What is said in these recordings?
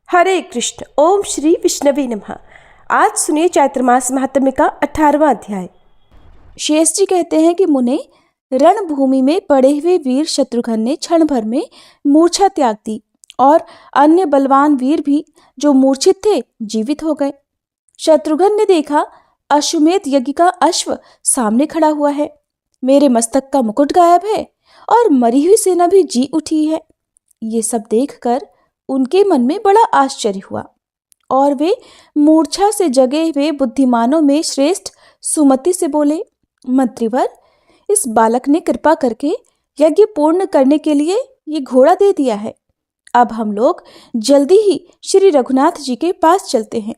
हरे कृष्ण। ओम श्री विष्णवे नमः। आज सुनिए चातुर्मास महात्म्य का 18वां अध्याय। शेष जी कहते हैं कि मुने, रणभूमि में पड़े हुए वीर शत्रुघ्न ने क्षण भर में मूर्छा त्याग दी और अन्य बलवान वीर भी जो मूर्छित थे जीवित हो गए। शत्रुघ्न ने देखा, अश्वमेध यज्ञ का अश्व सामने खड़ा हुआ है, मेरे मस्तक का मुकुट गायब है और मरी हुई सेना भी जी उठी है। ये सब देखकर उनके मन में बड़ा आश्चर्य हुआ और वे मूर्छा से जगे हुए बुद्धिमानों में श्रेष्ठ सुमति से बोले, मंत्रीवर, इस बालक ने कृपा करके यज्ञ पूर्ण करने के लिए ये घोड़ा दे दिया है। अब हम लोग जल्दी ही श्री रघुनाथ जी के पास चलते हैं,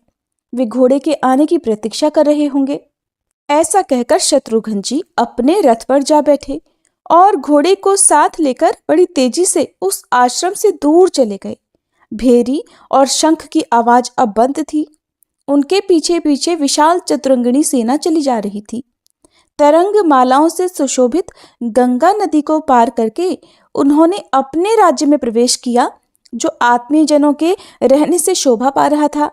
वे घोड़े के आने की प्रतीक्षा कर रहे होंगे। ऐसा कहकर शत्रुघ्न जी अपने रथ पर जा बैठे और घोड़े को साथ लेकर बड़ी तेजी से उस आश्रम से दूर चले गए। भेरी और शंख की आवाज अब बंद थी। उनके पीछे पीछे विशाल चतुरंगिणी सेना चली जा रही थी। तरंग मालाओं से सुशोभित गंगा नदी को पार करके उन्होंने अपने राज्य में प्रवेश किया, जो आत्मीय जनों के रहने से शोभा पा रहा था।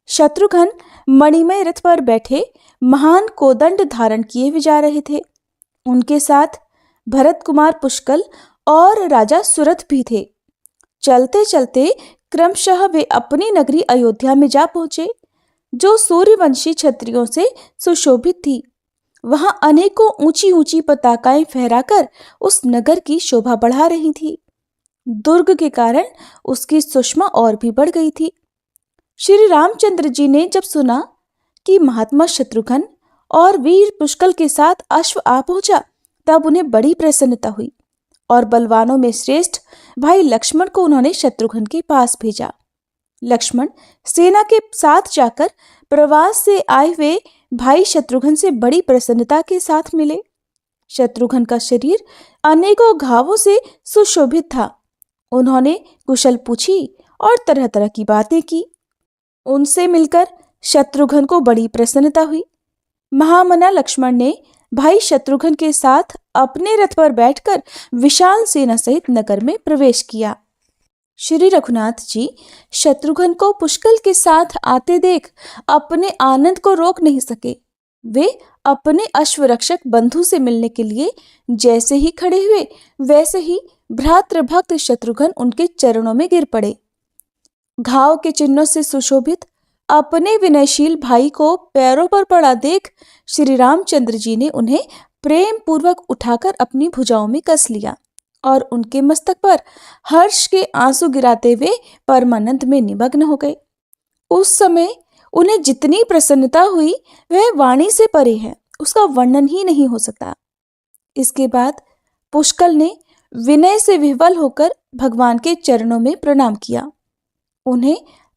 शत्रुघ्न मणिमय रथ पर बैठे महान कोदंड धारण किए हुए जा रहे थे। उनके साथ भरत कुमार पुष्कल और राजा सुरथ भी थे। चलते चलते क्रमशः वे अपनी नगरी अयोध्या में जा पहुंचे, जो सूर्यवंशी क्षत्रियों से सुशोभित थी। वहां अनेकों ऊंची ऊंची पताकाएं फहराकर उस नगर की शोभा बढ़ा रही थी। दुर्ग के कारण उसकी सुषमा और भी बढ़ गई थी। श्री रामचंद्र जी ने जब सुना कि महात्मा शत्रुघ्न और वीर पुष्कल के साथ अश्व आ पहुंचा, तब उन्हें बड़ी प्रसन्नता हुई और बलवानों में श्रेष्ठ भाई लक्ष्मण को उन्होंने शत्रुघ्न के पास भेजा। लक्ष्मण सेना के साथ जाकर प्रवास से आए हुए भाई शत्रुघ्न से बड़ी प्रसन्नता के साथ मिले। शत्रुघ्न का शरीर अनेकों घावों से सुशोभित था। उन्होंने कुशल पूछी और तरह तरह की बातें की। उनसे मिलकर शत्रुघ्न को बड़ी प्रसन्नता हुई। महामना लक्ष्मण ने भाई शत्रुघ्न के साथ अपने रथ पर बैठकर विशाल सेना सहित नगर में प्रवेश किया। श्री रघुनाथ जी शत्रुघ्न को पुष्कल के साथ आते देख अपने आनंद को रोक नहीं सके। वे अपने अश्वरक्षक बंधु से मिलने के लिए जैसे ही खड़े हुए, वैसे ही भ्रातृभक्त शत्रुघ्न उनके चरणों में गिर पड़े। घाव के चिन्हों से सुशोभित अपने विनयशील भाई को पैरों पर पड़ा देख श्री रामचंद्र जी ने उन्हें प्रेम पूर्वक उठाकर अपनी भुजाओं में कस लिया और उनके मस्तक पर हर्ष के आंसू गिराते हुए परमानंद में निमग्न हो गए। उस समय उन्हें जितनी प्रसन्नता हुई वह वाणी से परे है, उसका वर्णन ही नहीं हो सकता। इसके बाद पुष्कल ने विनय से विह्वल होकर भगवान के चरणों में प्रणाम किया। उन्हें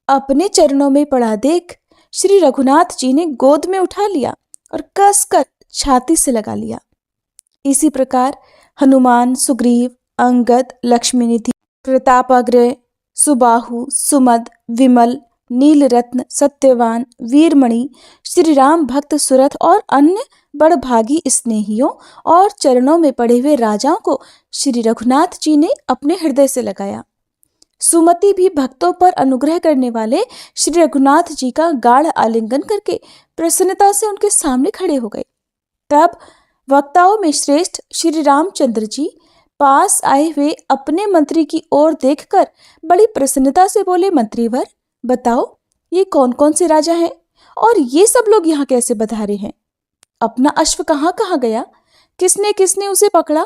अपने चरणों में पड़ा देख श्री रघुनाथ जी ने गोद में उठा लिया और कसकर छाती से लगा लिया। इसी प्रकार हनुमान, सुग्रीव, अंगद, लक्ष्मीनिधि, प्रतापाग्रह, सुबाहु, सुमद, विमल, नीलरत्न, सत्यवान, वीरमणि, श्री राम भक्त सुरथ और अन्य बड़भागी स्नेहियों और चरणों में पड़े हुए राजाओं को श्री रघुनाथ जी ने अपने हृदय से लगाया। सुमति भी भक्तों पर अनुग्रह करने वाले श्री रघुनाथ जी का गाढ़ आलिंगन करके प्रसन्नता से उनके सामने खड़े हो गए। तब वक्ताओं में श्रेष्ठ श्री रामचंद्र जी पास आए हुए अपने मंत्री की ओर देखकर बड़ी प्रसन्नता से बोले, मंत्रीवर, बताओ ये कौन कौन से राजा हैं और ये सब लोग यहाँ कैसे बधारे हैं? अपना अश्व कहाँ कहाँ गया? किसने किसने उसे पकड़ा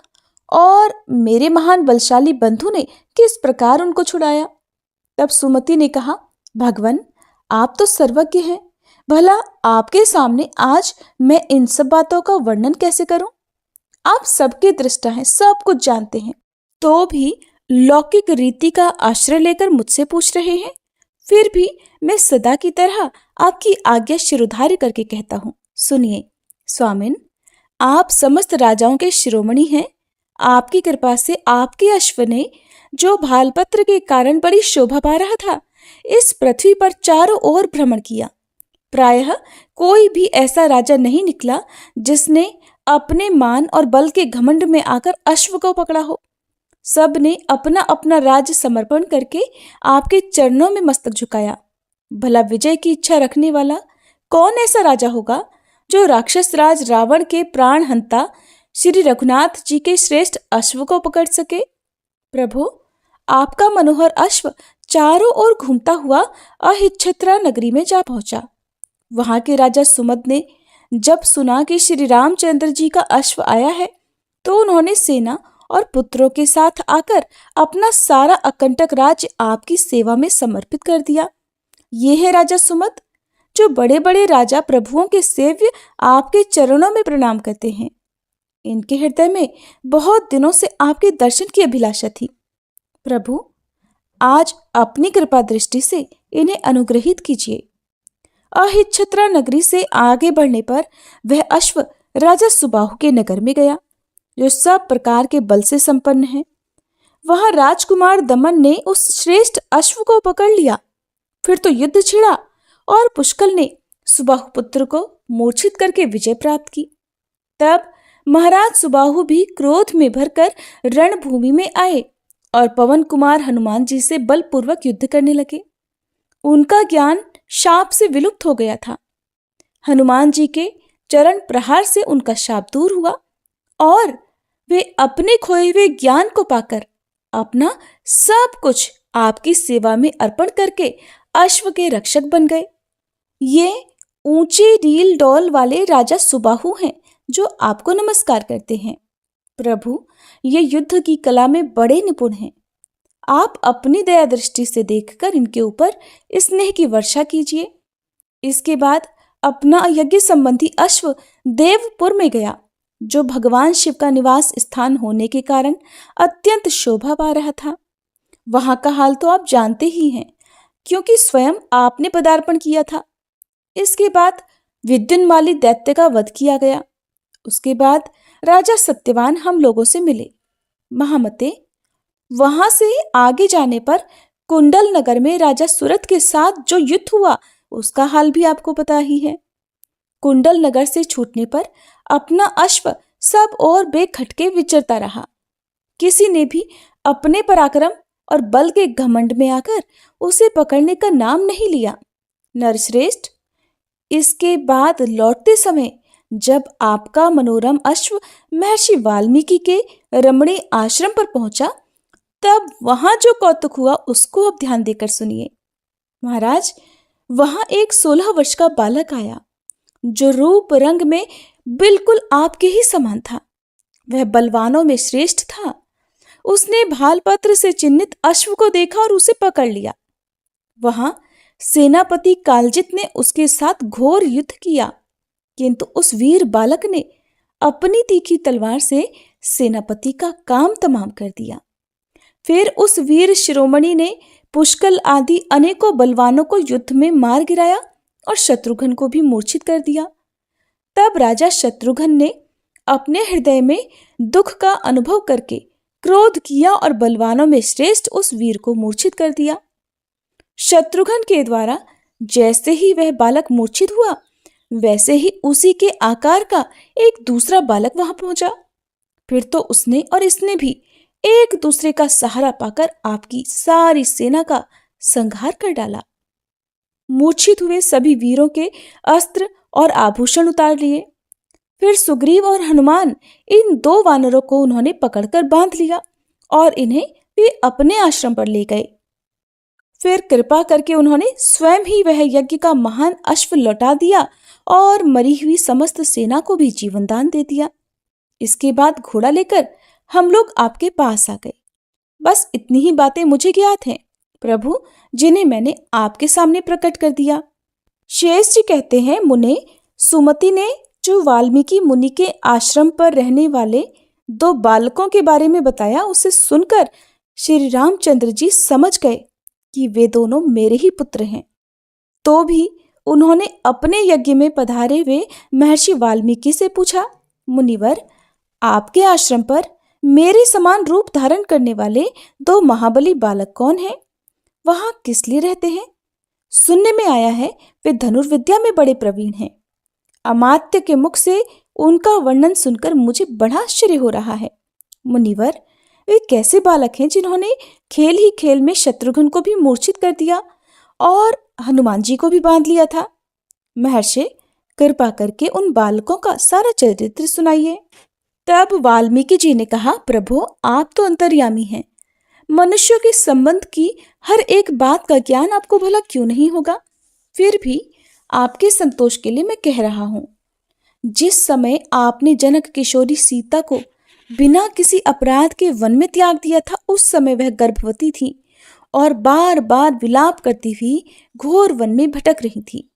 और मेरे महान बलशाली बंधु ने किस प्रकार उनको छुड़ाया? तब सुमति ने कहा, भगवान, आप तो सर्वज्ञ हैं, भला आपके सामने आज मैं इन सब बातों का वर्णन कैसे करूं? आप सबके दृष्टा हैं, सब कुछ जानते हैं, तो भी लौकिक रीति का आश्रय लेकर मुझसे पूछ रहे हैं। फिर भी मैं सदा की तरह आपकी आज्ञा शिरोधार्य करके कहता हूं, सुनिए। स्वामिन, आप समस्त राजाओं के शिरोमणि हैं। आपकी कृपा से आपके अश्व ने, जो भालपत्र के कारण बड़ी शोभा पा रहा था, इस पृथ्वी पर चारों ओर भ्रमण किया। प्रायः कोई भी ऐसा राजा नहीं निकला जिसने अपने मान और बल के घमंड में आकर अश्व को पकड़ा हो। सब ने अपना अपना राज्य समर्पण करके आपके चरणों में मस्तक झुकाया। भला विजय की इच्छा रखने वाला कौन ऐसा राजा होगा जो राक्षस राज रावण के प्राण हंता श्री रघुनाथ जी के श्रेष्ठ अश्व को पकड़ सके? प्रभु, आपका मनोहर अश्व चारों ओर घूमता हुआ अहिच्छत्रा नगरी में जा पहुंचा। वहां के राजा सुमद ने जब सुना कि श्री रामचंद्र जी का अश्व आया है तो उन्होंने सेना और पुत्रों के साथ आकर अपना सारा अकंटक राज्य आपकी सेवा में समर्पित कर दिया। ये है राजा सुमद, जो बड़े बड़े राजा प्रभुओं के सेव्य आपके चरणों में प्रणाम करते हैं। इनके हृदय में बहुत दिनों से आपके दर्शन की अभिलाषा थी। प्रभु, आज अपनी कृपा दृष्टि से इन्हें अनुग्रहित कीजिए। अहिच्छत्रा नगरी से आगे बढ़ने पर वह अश्व राजा सुबाहु के नगर में गया, जो सब प्रकार के बल से संपन्न है। वहां राजकुमार दमन ने उस श्रेष्ठ अश्व को पकड़ लिया। फिर तो युद्ध छिड़ा और पुष्कल ने सुबाहु पुत्र को मूर्छित करके विजय प्राप्त की। तब महाराज सुबाहु भी क्रोध में भरकर रणभूमि में आए और पवन कुमार हनुमान जी से बलपूर्वक युद्ध करने लगे। उनका ज्ञान शाप से विलुप्त हो गया था। हनुमान जी के चरण प्रहार से उनका शाप दूर हुआ और वे अपने खोए हुए ज्ञान को पाकर अपना सब कुछ आपकी सेवा में अर्पण करके अश्व के रक्षक बन गए। ये ऊंचे रील डोल वाले राजा सुबाहु हैं जो आपको नमस्कार करते हैं। प्रभु, ये युद्ध की कला में बड़े निपुण हैं। आप अपनी दया दृष्टि से देखकर इनके ऊपर स्नेह की वर्षा कीजिए। इसके बाद अपना यज्ञ संबंधी अश्व देवपुर में गया, जो भगवान शिव का निवास स्थान होने के कारण अत्यंत शोभा पा रहा था। वहां का हाल तो आप जानते ही हैं, क्योंकि स्वयं आपने पदार्पण किया था। इसके बाद विद्युन्माली दैत्य का वध किया गया। उसके बाद राजा सत्यवान हम लोगों से मिले। महामते, वहां से आगे जाने पर कुंडल नगर में राजा सूरत के साथ जो युद्ध हुआ उसका हाल भी आपको पता ही है। कुंडल नगर से छूटने पर अपना अश्व सब और बेखटके विचरता रहा। किसी ने भी अपने पराक्रम और बल के घमंड में आकर उसे पकड़ने का नाम नहीं लिया। नरश्रेष्ठ, इसके बाद लौटते समय जब आपका मनोरम अश्व महर्षि वाल्मीकि के रमणीय आश्रम पर पहुंचा, तब वहां जो कौतुक हुआ उसको अब ध्यान देकर सुनिए। महाराज, वहां एक 16 वर्ष का बालक आया, जो रूप रंग में बिल्कुल आपके ही समान था। वह बलवानों में श्रेष्ठ था। उसने भालपत्र से चिन्हित अश्व को देखा और उसे पकड़ लिया। वहां सेनापति कालजित ने उसके साथ घोर युद्ध किया, किंतु उस वीर बालक ने अपनी तीखी तलवार से सेनापति का काम तमाम कर दिया। फिर उस वीर शिरोमणि ने पुष्कल आदि अनेकों बलवानों को युद्ध में मार गिराया और शत्रुघ्न को भी मूर्छित कर दिया। तब राजा शत्रुघ्न ने अपने हृदय में दुख का अनुभव करके क्रोध किया और बलवानों में श्रेष्ठ उस वीर को मूर्छित कर दिया। शत्रुघ्न के द्वारा जैसे ही वह बालक मूर्छित हुआ, वैसे ही उसी के आकार का एक दूसरा बालक वहां पहुंचा। फिर तो उसने और इसने भी एक दूसरे का सहारा पाकर आपकी सारी सेना का संहार कर डाला। मूर्छित हुए सभी वीरों के अस्त्र और आभूषण उतार लिए। फिर सुग्रीव और हनुमान, इन 2 वानरों को उन्होंने पकड़कर बांध लिया और इन्हें वे अपने आश्रम पर ले गए। फिर कृपा करके उन्होंने स्वयं ही वह यज्ञ का महान अश्व लौटा दिया और मरी हुई समस्त सेना को भी जीवन दान दे दिया। इसके बाद घोड़ा लेकर हम लोग आपके पास आ गए। बस इतनी ही बातें मुझे ज्ञात हैं प्रभु, जिन्हें मैंने आपके सामने प्रकट कर दिया। शेष जी कहते हैं, मुने, सुमति ने जो वाल्मीकि मुनि के आश्रम पर रहने वाले 2 बालकों के बारे में बताया, उसे सुनकर श्री रामचंद्र जी समझ गए कि वे दोनों मेरे ही पुत्र हैं। तो भी उन्होंने अपने यज्ञ में पधारे हुए महर्षि वाल्मीकि से पूछा, मुनिवर, आपके आश्रम पर मेरे समान रूप धारण करने वाले 2 महाबली बालक कौन हैं? वहां किस लिए रहते हैं? सुनने में आया है वे धनुर्विद्या में बड़े प्रवीण हैं। अमात्य के मुख से उनका वर्णन सुनकर मुझे बड़ा आश्चर्य हो रहा है। मुनिवर, वे कैसे बालक हैं जिन्होंने खेल ही खेल में शत्रुघ्न को भी मूर्छित कर दिया और हनुमान जी को भी बांध लिया था। महर्षि, कृपा करके उन बालकों का सारा चरित्र सुनाइए। तब वाल्मीकि जी ने कहा, प्रभु आप तो अंतर्यामी हैं, मनुष्यों के संबंध की हर एक बात का ज्ञान आपको भला क्यों नहीं होगा? फिर भी आपके संतोष के लिए मैं कह रहा हूं, जिस समय आपने जनक किशोरी सीता को बिना किसी अपराध के वन में त्याग दिया था, उस समय वह गर्भवती थी और बार बार विलाप करती हुई घोर वन में भटक रही थी।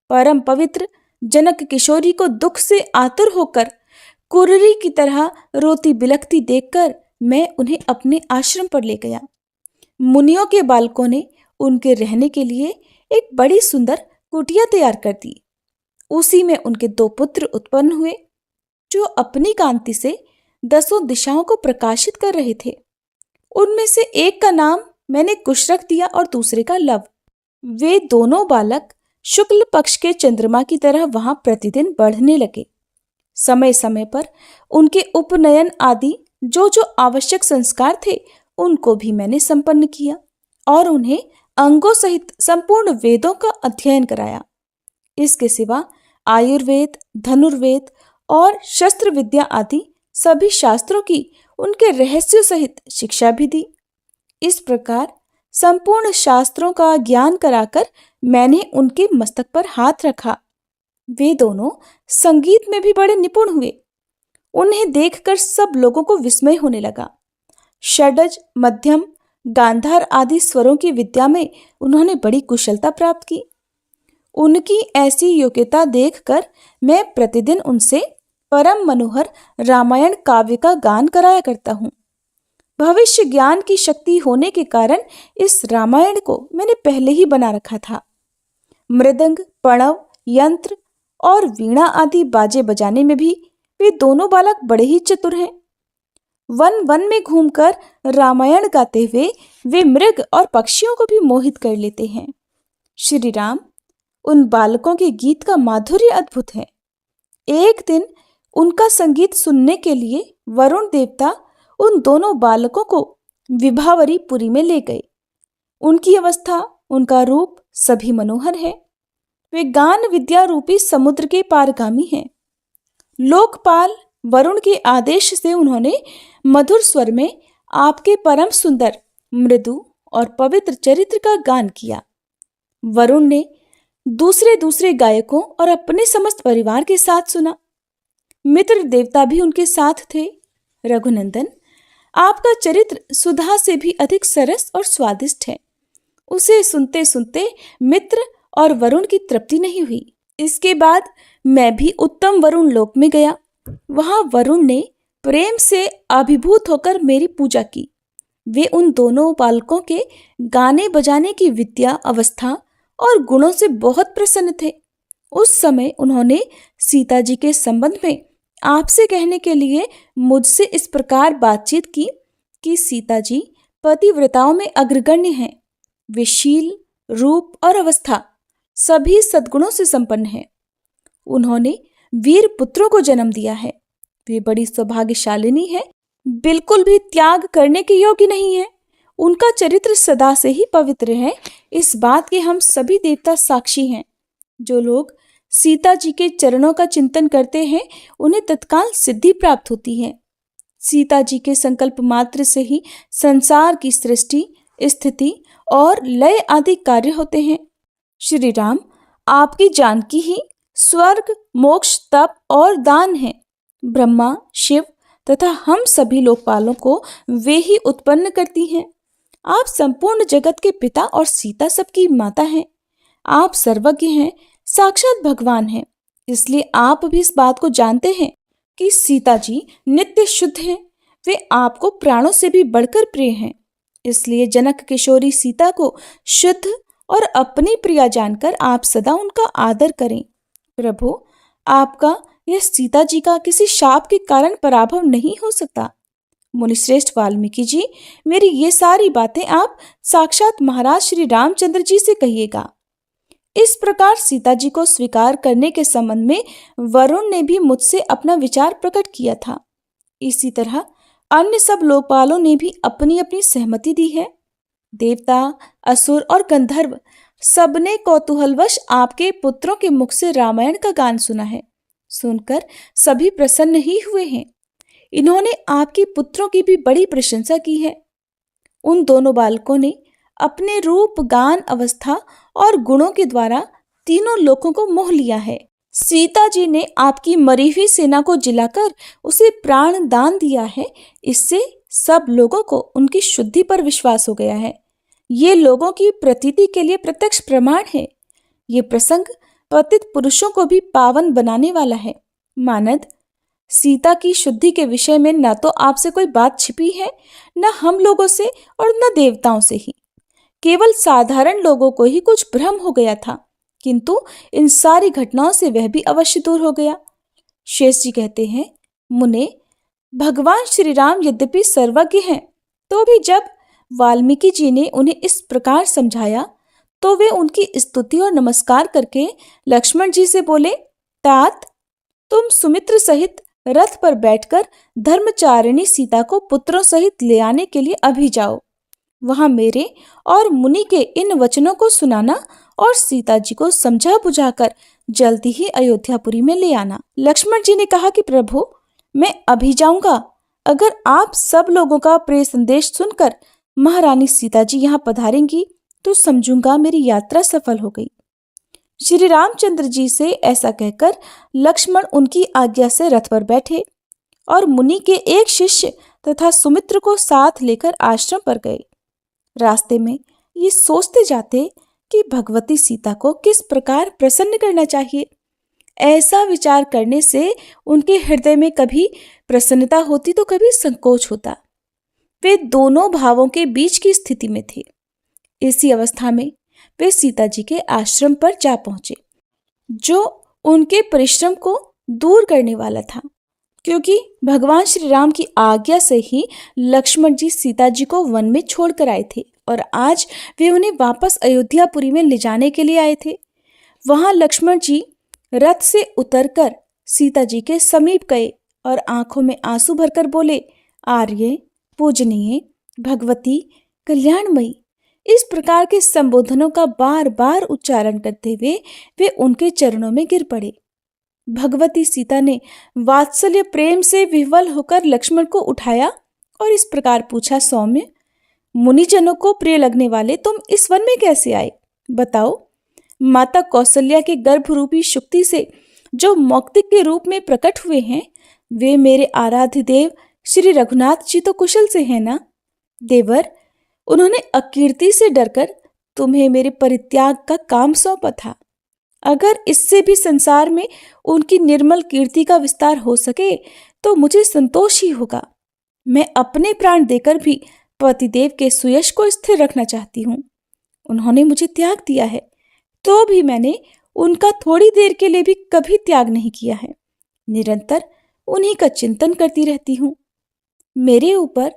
परम पवित्र जनक किशोरी को दुख से आतुर होकर कुर्री की तरह रोती बिलखती देखकर मैं उन्हें अपने आश्रम पर ले गया। मुनियों के बालकों ने उनके रहने के लिए एक बड़ी सुंदर कुटिया तैयार कर दी। उसी में उनके 2 पुत्र उत्पन्न हुए, जो अपनी कांति से 10 दिशाओं को प्रकाशित कर रहे थे। उनमें से एक का नाम मैंने कुश रख दिया और दूसरे का लव। वे दोनों बालक शुक्ल पक्ष के चंद्रमा की तरह वहां प्रतिदिन बढ़ने लगे। समय समय पर उनके उपनयन आदि जो जो आवश्यक संस्कार थे उनको भी मैंने संपन्न किया और उन्हें अंगों सहित संपूर्ण वेदों का अध्ययन कराया। इसके सिवा आयुर्वेद, धनुर्वेद और शस्त्र विद्या आदि सभी शास्त्रों की उनके रहस्यों सहित शिक्षा भी दी। इस प्रकार संपूर्ण शास्त्रों का ज्ञान कराकर मैंने उनके मस्तक पर हाथ रखा। वे दोनों संगीत में भी बड़े निपुण हुए। उन्हें देखकर सब लोगों को विस्मय होने लगा। षडज, मध्यम, गांधार आदि स्वरों की विद्या में उन्होंने बड़ी कुशलता प्राप्त की। उनकी ऐसी योग्यता देखकर मैं प्रतिदिन उनसे परम मनोहर रामायण काव्य का गान कराया करता हूँ। भविष्य ज्ञान की शक्ति होने के कारण इस रामायण को मैंने पहले ही बना रखा था। मृदंग, पणव, यंत्र और वीणा आदि बाजे बजाने में भी वे दोनों बालक बड़े ही चतुर हैं। वन वन में घूमकर रामायण गाते हुए वे मृग और पक्षियों को भी मोहित कर लेते हैं। श्री राम, उन बालकों के गीत का माधुर्य अद्भुत है। एक दिन उनका संगीत सुनने के लिए वरुण देवता उन दोनों बालकों को विभावरीपुरी में ले गए। उनकी अवस्था, उनका रूप सभी मनोहर है। वे गान विद्या रूपी समुद्र के पारगामी हैं। लोकपाल वरुण के आदेश से उन्होंने मधुर स्वर में आपके परम सुंदर, मृदु और पवित्र चरित्र का गान किया। वरुण ने दूसरे दूसरे गायकों और अपने समस्त परिवार के साथ सुना। मित्र देवता भी उनके साथ थे। रघुनंदन, आपका चरित्र सुधा से भी अधिक सरस और स्वादिष्ट है। उसे सुनते सुनते मित्र और वरुण की तृप्ति नहीं हुई। इसके बाद मैं भी उत्तम वरुण लोक में गया। वहां वरुण ने प्रेम से अभिभूत होकर मेरी पूजा की। वे उन दोनों बालकों के गाने बजाने की विद्या, अवस्था और गुणों से बहुत प्रसन्न थे। उस समय उन्होंने सीता जी के संबंध में आपसे कहने के लिए मुझसे इस प्रकार बातचीत की कि सीता जी पतिव्रताओं में अग्रगण्य हैं। वे शील, रूप और अवस्था सभी सद्गुणों से संपन्न हैं। उन्होंने वीर पुत्रों को जन्म दिया है। वे बड़ी सौभाग्यशालिनी है, बिल्कुल भी त्याग करने के योग्य नहीं है। उनका चरित्र सदा से ही पवित्र है। इस बात के हम सभी देवता साक्षी हैं। जो लोग सीता जी के चरणों का चिंतन करते हैं उन्हें तत्काल सिद्धि प्राप्त होती है। सीता जी के संकल्प मात्र से ही संसार की सृष्टि, स्थिति और लय आदि कार्य होते हैं। श्री राम, आपकी जानकी ही स्वर्ग, मोक्ष, तप और दान है। ब्रह्मा, शिव तथा हम सभी लोकपालों को वे ही उत्पन्न करती हैं। आप संपूर्ण जगत के पिता और सीता सबकी माता हैं। आप सर्वज्ञ हैं, साक्षात भगवान हैं। इसलिए आप भी इस बात को जानते हैं कि सीता जी नित्य शुद्ध हैं। वे आपको प्राणों से भी बढ़कर प्रिय हैं। इसलिए जनक किशोरी सीता को शुद्ध और अपनी प्रिया जानकर आप सदा उनका आदर करें। प्रभु, आपका यह सीता जी का किसी शाप के कारण पराभव नहीं हो सकता। मुनिश्रेष्ठ वाल्मीकि जी, मेरी ये सारी बातें आप साक्षात महाराज श्री रामचंद्र जी से कहिएगा। इस प्रकार सीता जी को स्वीकार करने के संबंध में वरुण ने भी मुझसे अपना विचार प्रकट किया था। इसी तरह अन्य सब लोकपालों ने भी अपनी अपनी सहमति दी है। देवता, असुर और गंधर्व सबने कौतूहलवश आपके पुत्रों के मुख से रामायण का गान सुना है। सुनकर सभी प्रसन्न ही हुए हैं। इन्होंने आपके पुत्रों की भी बड़ी प्रशंसा की है। उन दोनों बालकों ने अपने रूप, गान, अवस्था और गुणों के द्वारा तीनों लोगों को मोह लिया है। सीता जी ने आपकी मरी हुई सेना को जिलाकर उसे प्राण दान दिया है। इससे सब लोगों को उनकी शुद्धि पर विश्वास हो गया है। ये लोगों की प्रतीति के लिए प्रत्यक्ष प्रमाण है। ये प्रसंग पतित पुरुषों को भी पावन बनाने वाला है। मानद, सीता की शुद्धि के विषय में न तो आपसे कोई बात छिपी है, न हम लोगों से और न देवताओं से ही। केवल साधारण लोगों को ही कुछ भ्रम हो गया था, किंतु इन सारी घटनाओं से वह भी अवश्य दूर हो गया। शेष जी कहते हैं, मुने, भगवान श्री राम यद्यपि सर्वज्ञ हैं, तो भी जब वाल्मीकि जी ने उन्हें इस प्रकार समझाया तो वे उनकी स्तुति और नमस्कार करके लक्ष्मण जी से बोले, तात, तुम सुमित्र सहित रथ पर बैठकर धर्मचारिणी सीता को पुत्रों सहित ले आने के लिए अभी जाओ। वहां मेरे और मुनि के इन वचनों को सुनाना और सीता जी को समझा बुझाकर जल्दी ही अयोध्यापुरी में ले आना। लक्ष्मण जी ने कहा कि प्रभु, मैं अभी जाऊंगा। अगर आप सब लोगों का प्रिय संदेश सुनकर महारानी सीता जी यहाँ पधारेंगी तो समझूंगा मेरी यात्रा सफल हो गई। श्री रामचंद्र जी से ऐसा कहकर लक्ष्मण उनकी आज्ञा से रथ पर बैठे और मुनि के एक शिष्य तथा सुमित्र को साथ लेकर आश्रम पर गए। रास्ते में ये सोचते जाते कि भगवती सीता को किस प्रकार प्रसन्न करना चाहिए। ऐसा विचार करने से उनके हृदय में कभी प्रसन्नता होती तो कभी संकोच होता। वे दोनों भावों के बीच की स्थिति में थे। इसी अवस्था में वे सीता जी के आश्रम पर जा पहुंचे, जो उनके परिश्रम को दूर करने वाला था, क्योंकि भगवान श्री राम की आज्ञा से ही लक्ष्मण जी सीता जी को वन में छोड़कर आए थे और आज वे उन्हें वापस अयोध्यापुरी में ले जाने के लिए आए थे। वहां लक्ष्मण जी रथ से उतरकर सीता जी के समीप गए और आंखों में आंसू भरकर बोले, आर्य, पूजनीय, भगवती, कल्याणमयी, इस प्रकार के संबोधनों का बार बार उच्चारण करते हुए वे उनके चरणों में गिर पड़े। भगवती सीता ने वात्सल्य प्रेम से विह्वल होकर लक्ष्मण को उठाया और इस प्रकार पूछा, सौम्य, मुनिजनों को प्रिय लगने वाले तुम इस वन में कैसे आए? बताओ। माता कौशल्या के गर्भरूपी शुक्ति से जो मौक्तिक के रूप में प्रकट हुए हैं, वे मेरे आराध्य देव श्री रघुनाथ जी तो कुशल से हैं ना? देवर, उन्होंने अकीर्ति से डरकर तुम्हें मेरे परित्याग का काम सौंपा था। अगर इससे भी संसार में उनकी निर्मल कीर्ति का विस्तार हो सके तो मुझे संतोष ही होगा। मैं अपने प्राण देकर भी पतिदेव के सुयश को स्थिर रखना चाहती हूँ। उन्होंने मुझे त्याग दिया है, तो भी मैंने उनका थोड़ी देर के लिए भी कभी त्याग नहीं किया है। निरंतर उन्हीं का चिंतन करती रहती हूँ। मेरे ऊपर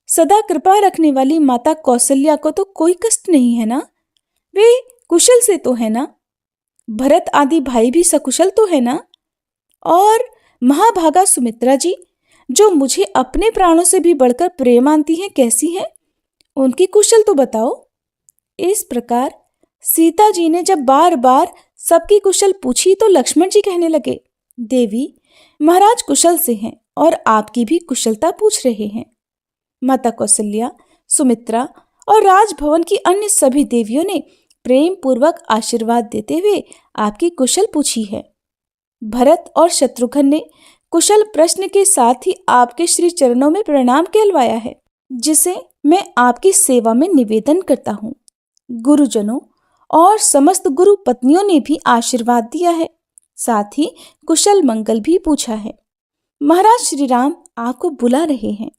सदा कृपा रखने वाली माता कौशल्या को तो कोई कष्ट नहीं है ना? वे कुशल से तो है ना? भरत आदि भाई भी सकुशल तो है ना? और महाभागा सुमित्रा जी, जो मुझे अपने प्राणों से भी बढ़कर प्रिय मानती हैं, कैसी हैं? उनकी कुशल तो बताओ। इस प्रकार सीता जी ने जब बार बार सबकी कुशल पूछी तो लक्ष्मण जी कहने लगे, देवी, महाराज कुशल से हैं और आपकी भी कुशलता पूछ रहे हैं। माता कौशल्या, सुमित्रा और राजभवन की अन्य सभी देवियों ने प्रेम पूर्वक आशीर्वाद देते हुए आपकी कुशल पूछी है। भरत और शत्रुघ्न ने कुशल प्रश्न के साथ ही आपके श्री चरणों में प्रणाम कहलवाया है, जिसे मैं आपकी सेवा में निवेदन करता हूँ। गुरुजनों और समस्त गुरु पत्नियों ने भी आशीर्वाद दिया है, साथ ही कुशल मंगल भी पूछा है। महाराज श्री राम आपको बुला रहे हैं।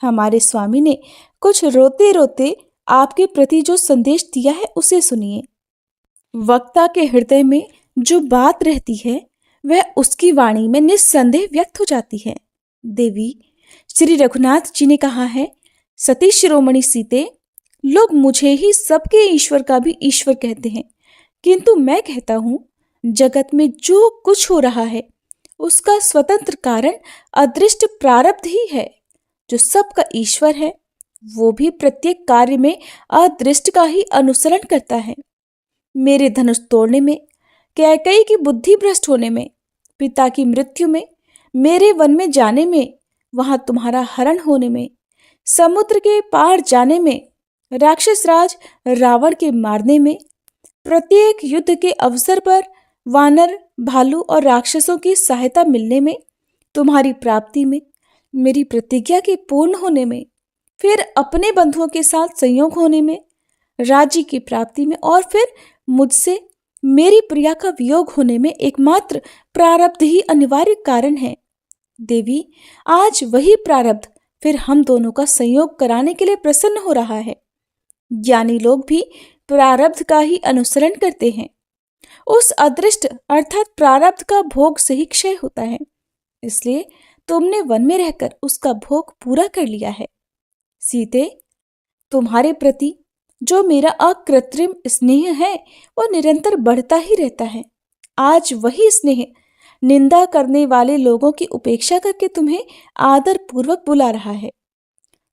हमारे स्वामी ने कुछ रोते रोते आपके प्रति जो संदेश दिया है उसे सुनिए। वक्ता के हृदय में जो बात रहती है वह उसकी वाणी में निस्संदेह व्यक्त हो जाती है। देवी, श्री रघुनाथ जी ने कहा है, सती शिरोमणि सीते, लोग मुझे ही सबके ईश्वर का भी ईश्वर कहते हैं, किंतु मैं कहता हूँ जगत में जो कुछ हो रहा है उसका स्वतंत्र कारण अदृष्ट प्रारब्ध ही है। जो सबका ईश्वर है, वो भी प्रत्येक कार्य में अदृष्ट का ही अनुसरण करता है। मेरे धनुष तोड़ने में, कैकेयी की बुद्धि भ्रष्ट होने में, पिता की मृत्यु में, मेरे वन में जाने में, वहां तुम्हारा हरण होने में, समुद्र के पार जाने में, राक्षस राज रावण के मारने में, प्रत्येक युद्ध के अवसर पर वानर, भालू और राक्षसों की सहायता मिलने में, तुम्हारी प्राप्ति में, मेरी प्रतिज्ञा के पूर्ण होने में, फिर अपने बंधुओं के साथ संयोग होने में, राज्य की प्राप्ति में और फिर मुझसे मेरी प्रिया का वियोग होने में एकमात्र प्रारब्ध ही अनिवार्य कारण है। देवी, आज वही प्रारब्ध फिर हम दोनों का संयोग कराने के लिए प्रसन्न हो रहा है। ज्ञानी लोग भी प्रारब्ध का ही अनुसरण करते हैं। उस अदृष्ट अर्थात प्रारब्ध का भोग से ही क्षय होता है, इसलिए तुमने वन में रहकर उसका भोग पूरा कर लिया है। सीते, तुम्हारे प्रति जो मेरा अकृत्रिम स्नेह है वो निरंतर बढ़ता ही रहता है। आज वही स्नेह निंदा करने वाले लोगों की उपेक्षा करके तुम्हें आदर पूर्वक बुला रहा है।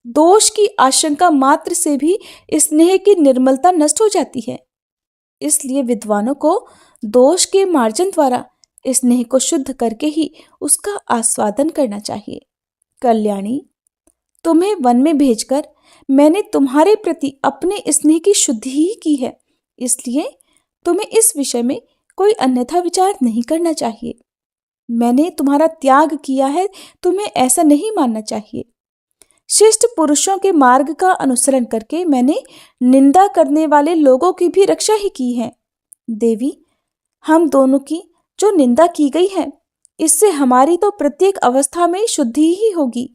दोष की आशंका मात्र से भी स्नेह की निर्मलता नष्ट हो जाती है। इसलिए विद्वानों को दोष के मार्जन द्वारा स्नेह को शुद्ध करके ही उसका आस्वादन करना चाहिए। कल्याणी, तुम्हें वन में भेजकर मैंने तुम्हारे प्रति अपने स्नेह की शुद्धि ही की है, इसलिए तुम्हें इस विषय में कोई अन्यथा विचार नहीं करना चाहिए। मैंने तुम्हारा त्याग किया है, तुम्हें ऐसा नहीं मानना चाहिए। शिष्ट पुरुषों के मार्ग का अनुसरण करके मैंने निंदा करने वाले लोगों की भी रक्षा ही की है। देवी, हम दोनों की जो निंदा की गई है, इससे हमारी तो प्रत्येक अवस्था में शुद्धि ही होगी,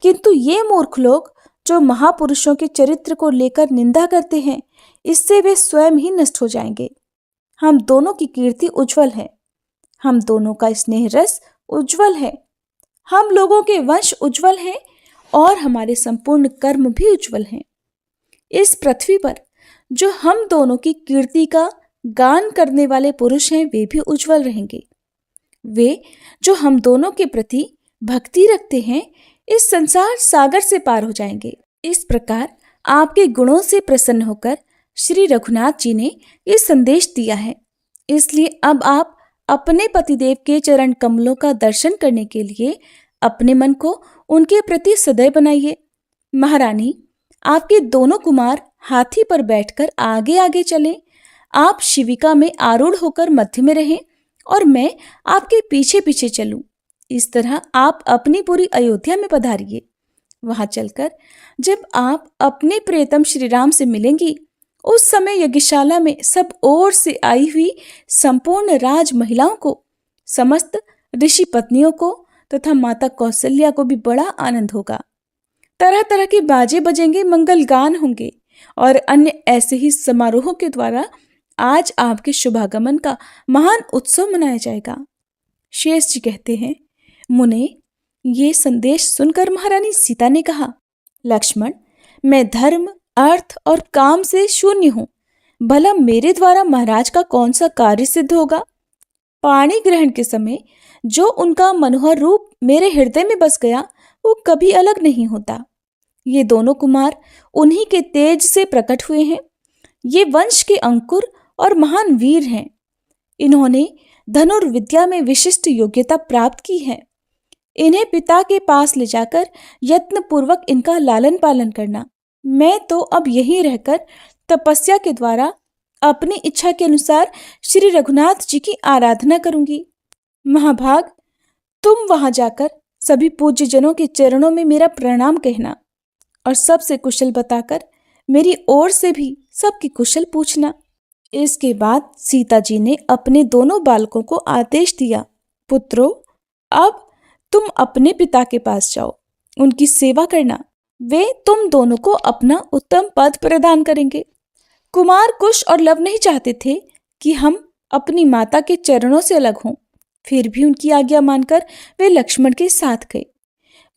किंतु ये मूर्ख लोग जो महापुरुषों के चरित्र को लेकर निंदा करते हैं, इससे वे स्वयं ही नष्ट हो जाएंगे। हम दोनों की कीर्ति उज्जवल है, हम दोनों का स्नेह रस उज्जवल है, हम लोगों के वंश उज्जवल हैं और हमारे संपूर्ण कर्म भी उज्जवल हैं। इस पृथ्वी पर जो हम दोनों की कीर्ति का गान करने वाले पुरुष हैं, वे भी उज्जवल रहेंगे। वे जो हम दोनों के प्रति भक्ति रखते हैं, इस संसार सागर से पार हो जाएंगे। इस प्रकार आपके गुणों से प्रसन्न होकर श्री रघुनाथ जी ने ये संदेश दिया है। इसलिए अब आप अपने पतिदेव के चरण कमलों का दर्शन करने के लिए अपने मन को उनके प्रति सदैव बनाइए। महारानी, आपके दोनों कुमार हाथी पर बैठकर आगे आगे चलें, आप शिविका में आरूढ़ होकर मध्य में रहें और मैं आपके पीछे पीछे चलूं। इस तरह आप अपनी पूरी अयोध्या में पधारिए। वहां चलकर जब आप अपने प्रियतम श्री राम से मिलेंगी, उस समय यज्ञशाला में सब ओर से आई हुई संपूर्ण राज महिलाओं को, समस्त ऋषि पत्नियों को तथा माता कौशल्या को भी बड़ा आनंद होगा। तरह तरह के बाजे बजेंगे, मंगल गान होंगे और अन्य ऐसे ही समारोहों के द्वारा आज आपके शुभागमन का महान उत्सव मनाया जाएगा। शेष जी कहते हैं, मुने, ये संदेश सुनकर महारानी सीता ने कहा, लक्ष्मण, मैं धर्म, अर्थ और काम से शून्य हूं। भला मेरे द्वारा महाराज का कौन सा कार्य सिद्ध होगा? पाणी ग्रहण के समय जो उनका मनोहर रूप मेरे हृदय में बस गया, वो कभी अलग नहीं होता। ये दोनों कुमार उन्हीं के तेज से प्रकट हुए हैं। ये वंश के अंकुर और महान वीर हैं। इन्होंने धनुर्विद्या में विशिष्ट योग्यता प्राप्त की है। इन्हें पिता के पास ले जाकर यत्न पूर्वक इनका लालन पालन करना। मैं तो अब यहीं रहकर तपस्या के द्वारा अपनी इच्छा के अनुसार श्री रघुनाथ जी की आराधना करूंगी। महाभाग, तुम वहां जाकर सभी पूज्य जनों के चरणों में मेरा प्रणाम कहना और सबसे कुशल बताकर मेरी ओर से भी सबकी कुशल पूछना। इसके बाद सीता जी ने अपने दोनों बालकों को आदेश दिया, पुत्रों, अब तुम अपने पिता के पास जाओ, उनकी सेवा करना। वे तुम दोनों को अपना उत्तम पद प्रदान करेंगे। कुमार कुश और लव नहीं चाहते थे कि हम अपनी माता के चरणों से अलग हों, फिर भी उनकी आज्ञा मानकर वे लक्ष्मण के साथ गए।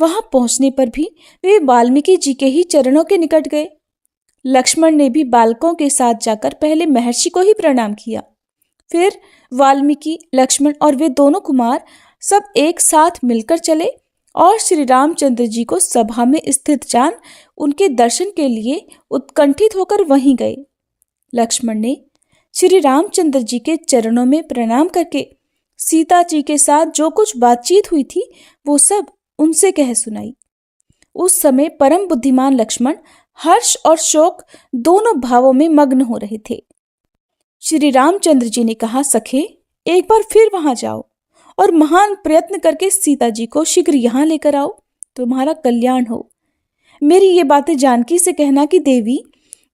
वहां पहुंचने पर भी वे वाल्मीकि जी के ही चरणों के निकट गए। लक्ष्मण ने भी बालकों के साथ जाकर पहले महर्षि को ही प्रणाम किया। फिर वाल्मीकि, लक्ष्मण और वे दोनों कुमार सब एक साथ मिलकर चले और श्री रामचंद्र जी को सभा में स्थित जान उनके दर्शन के लिए उत्कंठित होकर वहीं गए। लक्ष्मण ने श्री रामचंद्र जी के चरणों में प्रणाम करके सीता जी के साथ जो कुछ बातचीत हुई थी वो सब उनसे कह सुनाई। उस समय परम बुद्धिमान लक्ष्मण हर्ष और शोक दोनों भावों में मग्न हो रहे थे। श्री रामचंद्र जी ने कहा, सखे एक बार फिर वहां जाओ और महान प्रयत्न करके सीता जी को शीघ्र यहाँ लेकर आओ, तुम्हारा कल्याण हो। मेरी ये बातें जानकी से कहना कि देवी,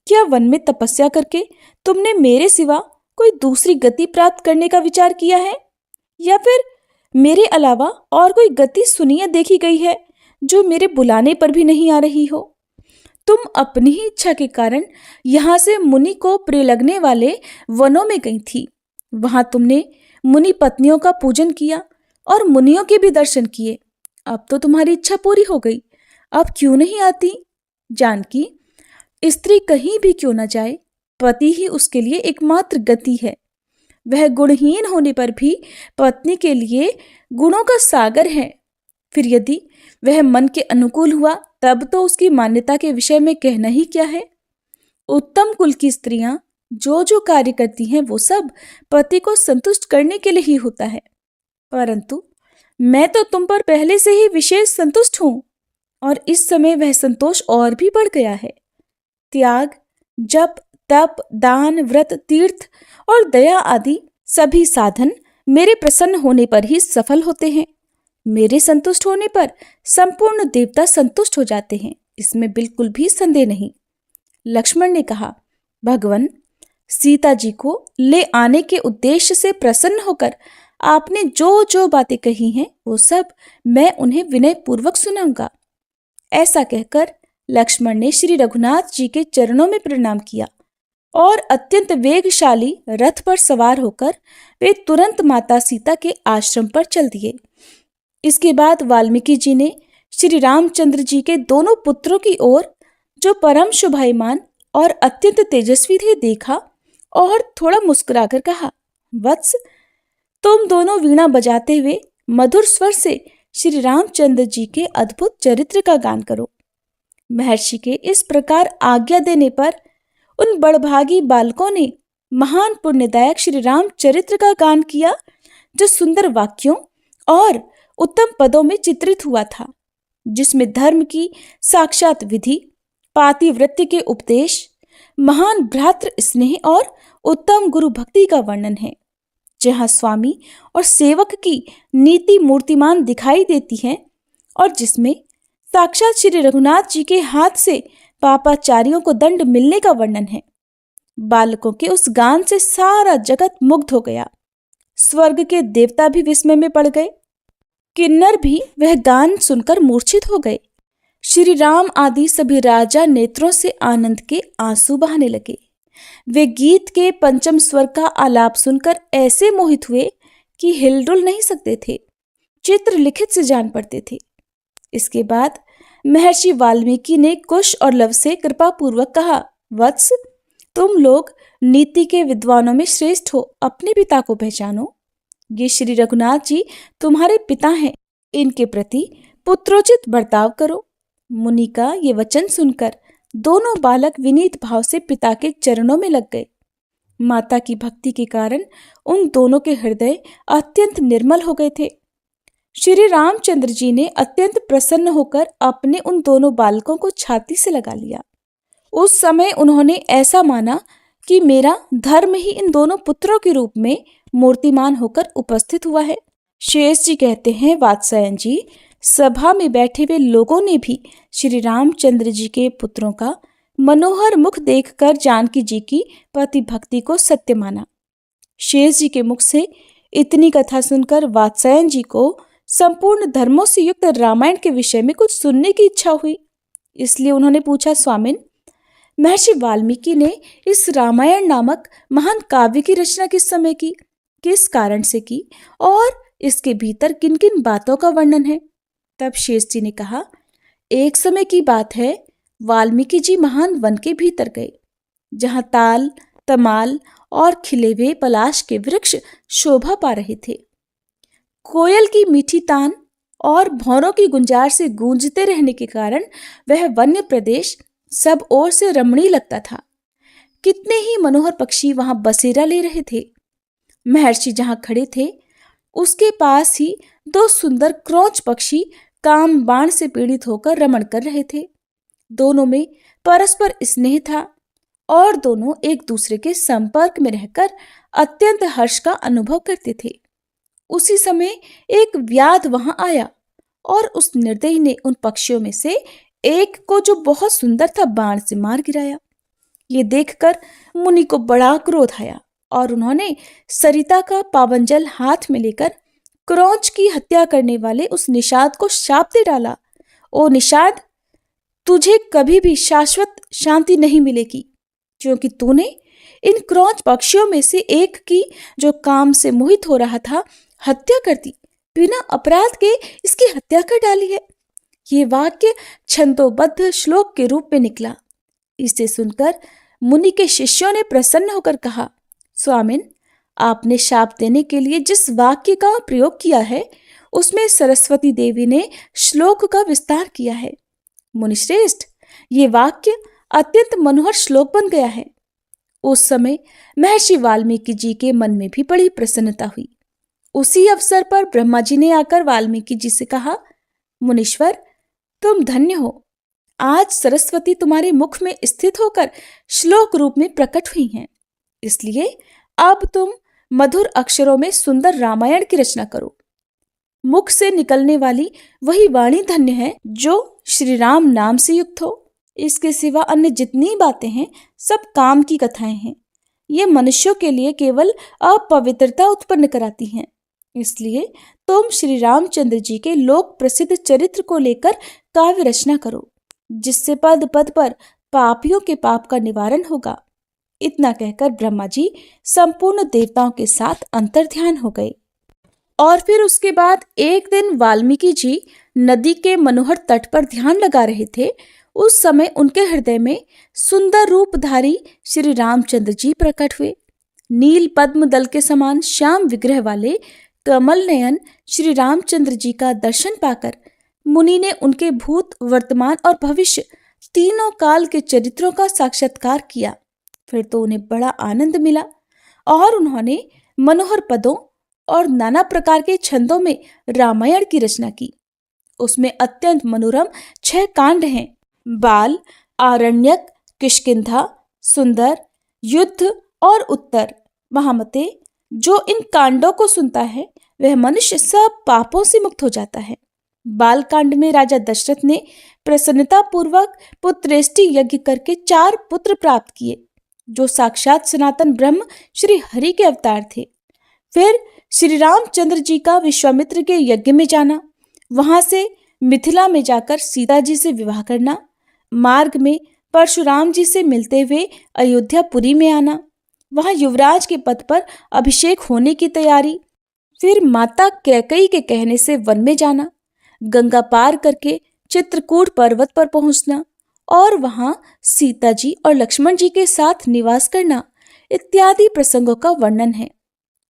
क्या वन में तपस्या करके तुमने मेरे सिवा कोई दूसरी गति प्राप्त करने का विचार किया है, या फिर मेरे अलावा और कोई गति सुनी या देखी गई है जो मेरे बुलाने पर भी नहीं आ रही हो। तुम अपनी ही इच्छा के कारण यहाँ से मुनि को प्रिय लगने वाले वनों में गई थी। वहां तुमने मुनि पत्नियों का पूजन किया और मुनियों के भी दर्शन किए। अब तो तुम्हारी इच्छा पूरी हो गई, अब क्यों नहीं आती? जानकी, स्त्री कहीं भी क्यों न जाए, पति ही उसके लिए एकमात्र गति है। वह गुणहीन होने पर भी पत्नी के लिए गुणों का सागर है। फिर यदि वह मन के अनुकूल हुआ तब तो उसकी मान्यता के विषय में कहना ही क्या है। उत्तम कुल की स्त्रियां जो जो कार्य करती हैं वो सब पति को संतुष्ट करने के लिए ही होता है। परंतु मैं तो तुम पर पहले से ही विशेष संतुष्ट हूं और इस समय वह संतोष और भी बढ़ गया है। त्याग, जप, तप, दान, व्रत, तीर्थ और दया आदि सभी साधन मेरे प्रसन्न होने पर ही सफल होते हैं। मेरे संतुष्ट होने पर संपूर्ण देवता संतुष्ट हो जाते हैं, इसमें बिल्कुल भी संदेह नहीं। लक्ष्मण ने कहा, भगवन, सीता जी को ले आने के उद्देश्य से प्रसन्न होकर आपने जो जो बातें कही हैं वो सब मैं उन्हें विनय पूर्वक सुनाऊंगा। ऐसा कहकर लक्ष्मण ने श्री रघुनाथ जी के चरणों में प्रणाम किया और अत्यंत वेगशाली रथ पर सवार होकर वे तुरंत माता सीता के आश्रम पर चल दिए। इसके बाद वाल्मीकि जी ने श्री रामचंद्र जी के दोनों पुत्रों की ओर, जो परम शोभायमान और अत्यंत तेजस्वी थे, देखा और थोड़ा मुस्कुराकर कहा, वत्स, तुम दोनों वीणा बजाते हुए मधुर स्वर से श्री रामचंद्र जी के अद्भुत चरित्र का गान करो। महर्षि के इस प्रकार आज्ञा देने पर उन बड़भागी बालकों ने महान पुण्यदायक श्री राम चरित्र का गान किया, जो सुंदर वाक्यों और उत्तम पदों में चित्रित हुआ था, जिसमें धर्म की साक्षात विधि, पातिव्रत्य के उपदेश, महान भ्रातृ स्नेह और उत्तम गुरु भक्ति का वर्णन है। जहाँ स्वामी और सेवक की नीति मूर्तिमान दिखाई देती है और जिसमें साक्षात श्री रघुनाथ जी के हाथ से पापाचारियों को दंड मिलने का वर्णन है। बालकों के उस गान से सारा जगत मुग्ध हो गया। स्वर्ग के देवता भी विस्मय में पड़ गए। किन्नर भी वह गान सुनकर मूर्छित हो गए। श्री राम आदि सभी राजा नेत्रों से आनंद के आंसू बहाने लगे। वे गीत के पंचम स्वर का आलाप सुनकर ऐसे मोहित हुए कि हिलडुल नहीं सकते थे, चित्र लिखित से जान पड़ते थे। इसके बाद महर्षि वाल्मीकि ने कुश और लव से कृपा पूर्वक कहा, वत्स, तुम लोग नीति के विद्वानों में श्रेष्ठ हो, अपने पिता को पहचानो। ये श्री रघुनाथ जी तुम्हारे पिता हैं, इनके प्रति पुत्रोचित बर्ताव करो। मुनि का ये वचन सुनकर दोनों बालक विनीत भाव से पिता के चरणों में लग गए। माता की भक्ति के कारण उन दोनों के हृदय अत्यंत निर्मल हो गए थे। श्री रामचंद्र जी ने अत्यंत प्रसन्न होकर अपने उन दोनों बालकों को छाती से लगा लिया। उस समय उन्होंने ऐसा माना कि मेरा धर्म ही इन दोनों पुत्रों के रूप में मूर्तिमान होकर उपस्थित हुआ है। शेष जी कहते हैं, वात्स्यायन जी, सभा में बैठे हुए लोगों ने भी श्री रामचंद्र जी के पुत्रों का मनोहर मुख देखकर जानकी जी की पति भक्ति को सत्य माना। शेष जी के मुख से इतनी कथा सुनकर वात्स्यायन जी को संपूर्ण धर्मों से युक्त रामायण के विषय में कुछ सुनने की इच्छा हुई। इसलिए उन्होंने पूछा, स्वामिन, महर्षि वाल्मीकि ने इस रामायण नामक महान काव्य की रचना किस समय की, किस कारण से की और इसके भीतर किन किन बातों का वर्णन है? तब शेष जी ने कहा, एक समय की बात है, वाल्मीकि जी महान वन के भीतर गए, जहां ताल, तमाल और खिले हुए पलाश के वृक्ष शोभा पा रहे थे। कोयल की मीठी तान और भौरों की गुंजार से गूंजते रहने के कारण वह वन्य प्रदेश सब ओर से रमणीय लगता था। कितने ही मनोहर पक्षी वहां बसेरा ले रहे थे। महर्षि जहां खड़े थे उसके पास ही दो सुंदर क्रोच पक्षी काम बाण से पीड़ित होकर रमण कर रहे थे। दोनों में परस्पर स्नेह था और दोनों एक दूसरे के संपर्क में रहकर अत्यंत हर्ष का अनुभव करते थे। उसी समय एक व्याध वहां आया और उस निर्दयी ने उन पक्षियों में से एक को, जो बहुत सुंदर था, बाण से मार गिराया। ये देखकर मुनि को बड़ा क्रोध आया और उन्होंने सरिता का पावन जल हाथ में लेकर क्रोच की हत्या करने वाले उस निषाद को शाप दे डाला। ओ निषाद, तुझे कभी भी शाश्वत शांति नहीं मिलेगी, क्योंकि तूने इन क्रोच पक्षियों में से एक की, जो काम से मोहित हो रहा था, हत्या कर दी। बिना अपराध के इसकी हत्या कर डाली है। ये वाक्य छंदोबद्ध श्लोक के रूप में निकला। इसे सुनकर मुनि के शिष्यों ने प्रसन्न होकर कहा, स्वामिन, आपने शाप देने के लिए जिस वाक्य का प्रयोग किया है उसमें सरस्वती देवी ने श्लोक का विस्तार किया है। मुनिश्रेष्ठ, ये वाक्य अत्यंत मनोहर श्लोक बन गया है। उस समय महर्षि वाल्मीकि जी के मन में भी बड़ी प्रसन्नता हुई। उसी अवसर पर ब्रह्मा जी ने आकर वाल्मीकि जी से कहा, मुनीश्वर, तुम धन्य हो। आज सरस्वती तुम्हारे मुख में स्थित होकर श्लोक रूप में प्रकट हुई हैं। इसलिए अब तुम मधुर अक्षरों में सुंदर रामायण की रचना करो। मुख से निकलने वाली वही वाणी धन्य है जो श्री राम नाम से युक्त हो। इसके सिवा अन्य जितनी बातें हैं सब काम की कथाएं हैं। ये मनुष्यों के लिए केवल अपवित्रता उत्पन्न कराती हैं। इसलिए तुम श्री रामचंद्र जी के लोक प्रसिद्ध चरित्र को लेकर काव्य रचना करो, जिससे पद पद पर पापियों के पाप का निवारण होगा। इतना कहकर ब्रह्मा जी संपूर्ण देवताओं के साथ अंतर्ध्यान हो गए। और फिर उसके बाद एक दिन वाल्मीकि जी नदी के मनोहर तट पर ध्यान लगा रहे थे। उस समय उनके हृदय में सुंदर रूपधारी श्री रामचंद्र जी प्रकट हुए। नील पद्म दल के समान श्याम विग्रह वाले कमल नयन श्री रामचंद्र जी का दर्शन पाकर मुनि ने उनके भूत, वर्तमान और भविष्य तीनों काल के चरित्रों का साक्षात्कार किया। फिर तो उन्हें बड़ा आनंद मिला और उन्होंने मनोहर पदों और नाना प्रकार के छंदों में रामायण की रचना की। उसमें अत्यंत मनोरम 6 कांड हैं: बाल, आरण्यक, किष्किंधा, सुंदर, युद्ध और उत्तर। महामते, जो इन कांडों को सुनता है वह मनुष्य सब पापों से मुक्त हो जाता है। बाल कांड में राजा दशरथ ने प्रसन्नता पूर्वक पुत्रेष्टि यज्ञ करके 4 पुत्र प्राप्त किए, जो साक्षात सनातन ब्रह्म श्री हरि के अवतार थे। फिर श्री रामचंद्र जी का विश्वामित्र के यज्ञ में जाना, वहां से मिथिला में जाकर सीता जी से विवाह करना, मार्ग में परशुराम जी से मिलते हुए अयोध्यापुरी में आना, वहां युवराज के पद पर अभिषेक होने की तैयारी, फिर माता कैकेयी के कहने से वन में जाना, गंगा पार करके चित्रकूट पर्वत पर पहुंचना और वहां सीता जी और लक्ष्मण जी के साथ निवास करना इत्यादि प्रसंगों का वर्णन है।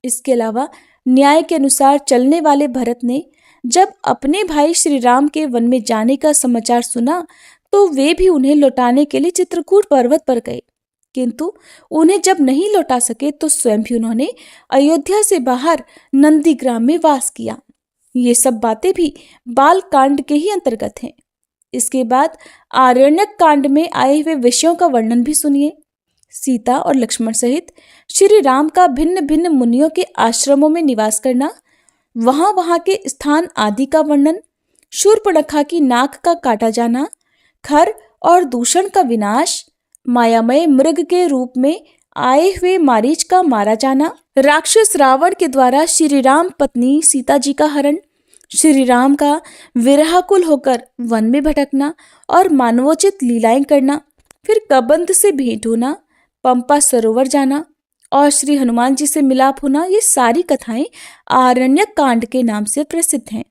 इसके अलावा न्याय के अनुसार चलने वाले भरत ने जब अपने भाई श्री राम के वन में जाने का समाचार सुना तो वे भी उन्हें लौटाने के लिए चित्रकूट पर्वत पर गए, किंतु उन्हें जब नहीं लौटा सके तो स्वयं भी उन्होंने अयोध्या से बाहर नंदीग्राम में वास किया। ये सब बातें भी बाल कांड के ही अंतर्गत हैं। इसके बाद आरण्यक कांड में आए हुए विषयों का वर्णन भी सुनिए। सीता और लक्ष्मण सहित श्री राम का भिन्न भिन्न मुनियों के आश्रमों में निवास करना, वहां के स्थान आदि का वर्णन, शूर्पणखा की नाक का काटा जाना, खर और दूषण का विनाश, मायामय मृग के रूप में आए हुए मारीच का मारा जाना, राक्षस रावण के द्वारा श्री राम पत्नी सीता जी का हरण, श्री राम का विरहाकुल होकर वन में भटकना और मानवोचित लीलाएं करना, फिर कबंध से भेंट होना, पंपा सरोवर जाना और श्री हनुमान जी से मिलाप होना, ये सारी कथाएं आरण्यक कांड के नाम से प्रसिद्ध हैं।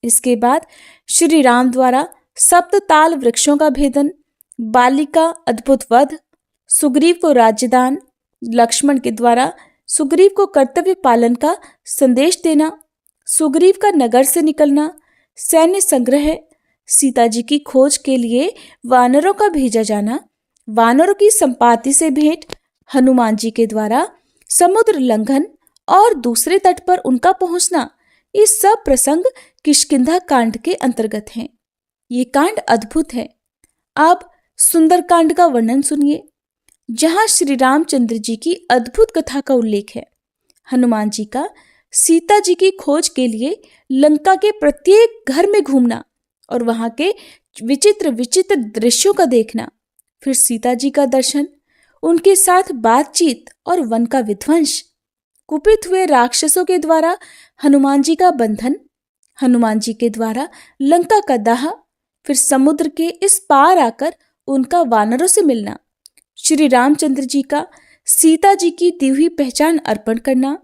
इसके बाद श्री राम द्वारा सप्तताल वृक्षों का भेदन, बाली का अद्भुत वध, सुग्रीव को राज्यदान, लक्ष्मण के द्वारा सुग्रीव को कर्तव्य पालन का संदेश देना, सुग्रीव का नगर से निकलना, सैन्य संग्रह, सीता जी की खोज के लिए वानरों का भेजा जाना, वानरों की संपाति से भेंट, हनुमान जी के द्वारा समुद्र लंघन और दूसरे तट पर उनका पहुंचना, ये सब प्रसंग किष्किंधा कांड के अंतर्गत हैं। ये कांड अद्भुत है। अब सुंदर कांड का वर्णन सुनिए, जहां श्री रामचंद्र जी की अद्भुत कथा का उल्लेख है। हनुमान जी का सीता जी की खोज के लिए लंका के प्रत्येक घर में घूमना और वहां के विचित्र विचित्र दृश्यों का देखना, फिर सीता जी का दर्शन, उनके साथ बातचीत और वन का विध्वंस, कुपित हुए राक्षसों के द्वारा हनुमान जी का बंधन, हनुमान जी के द्वारा लंका का दाह, फिर समुद्र के इस पार आकर उनका वानरों से मिलना, श्री रामचंद्र जी का सीता जी की दी हुई पहचान अर्पण करना,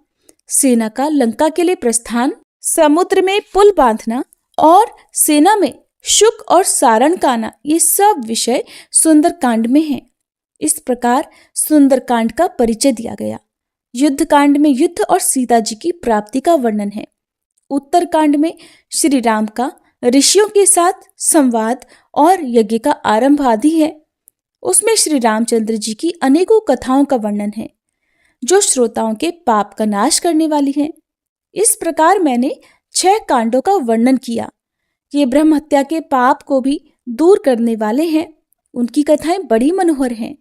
सेना का लंका के लिए प्रस्थान, समुद्र में पुल बांधना और सेना में शुक और सारण का आना, ये सब विषय सुंदरकांड में हैं। इस प्रकार सुंदरकांड का परिचय दिया गया। युद्ध कांड में युद्ध और सीता जी की प्राप्ति का वर्णन है। उत्तरकांड में श्री राम का ऋषियों के साथ संवाद और यज्ञ का आरंभ आदि है। उसमें श्री रामचंद्र जी की अनेकों कथाओं का वर्णन है, जो श्रोताओं के पाप का नाश करने वाली हैं। इस प्रकार मैंने 6 कांडों का वर्णन किया। ये ब्रह्म हत्या के पाप को भी दूर करने वाले हैं। उनकी कथाएं बड़ी मनोहर हैं।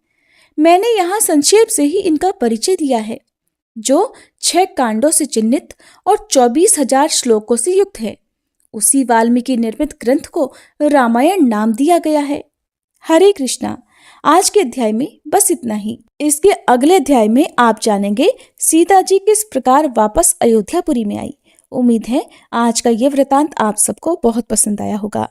मैंने यहाँ संक्षेप से ही इनका परिचय दिया है, जो 6 कांडों से चिन्हित और 24,000 श्लोकों से युक्त है। उसी वाल्मीकि निर्मित ग्रंथ को रामायण नाम दिया गया है। हरे कृष्णा। आज के अध्याय में बस इतना ही। इसके अगले अध्याय में आप जानेंगे सीता जी किस प्रकार वापस अयोध्यापुरी में आई। उम्मीद है आज का ये वृतांत आप सबको बहुत पसंद आया होगा।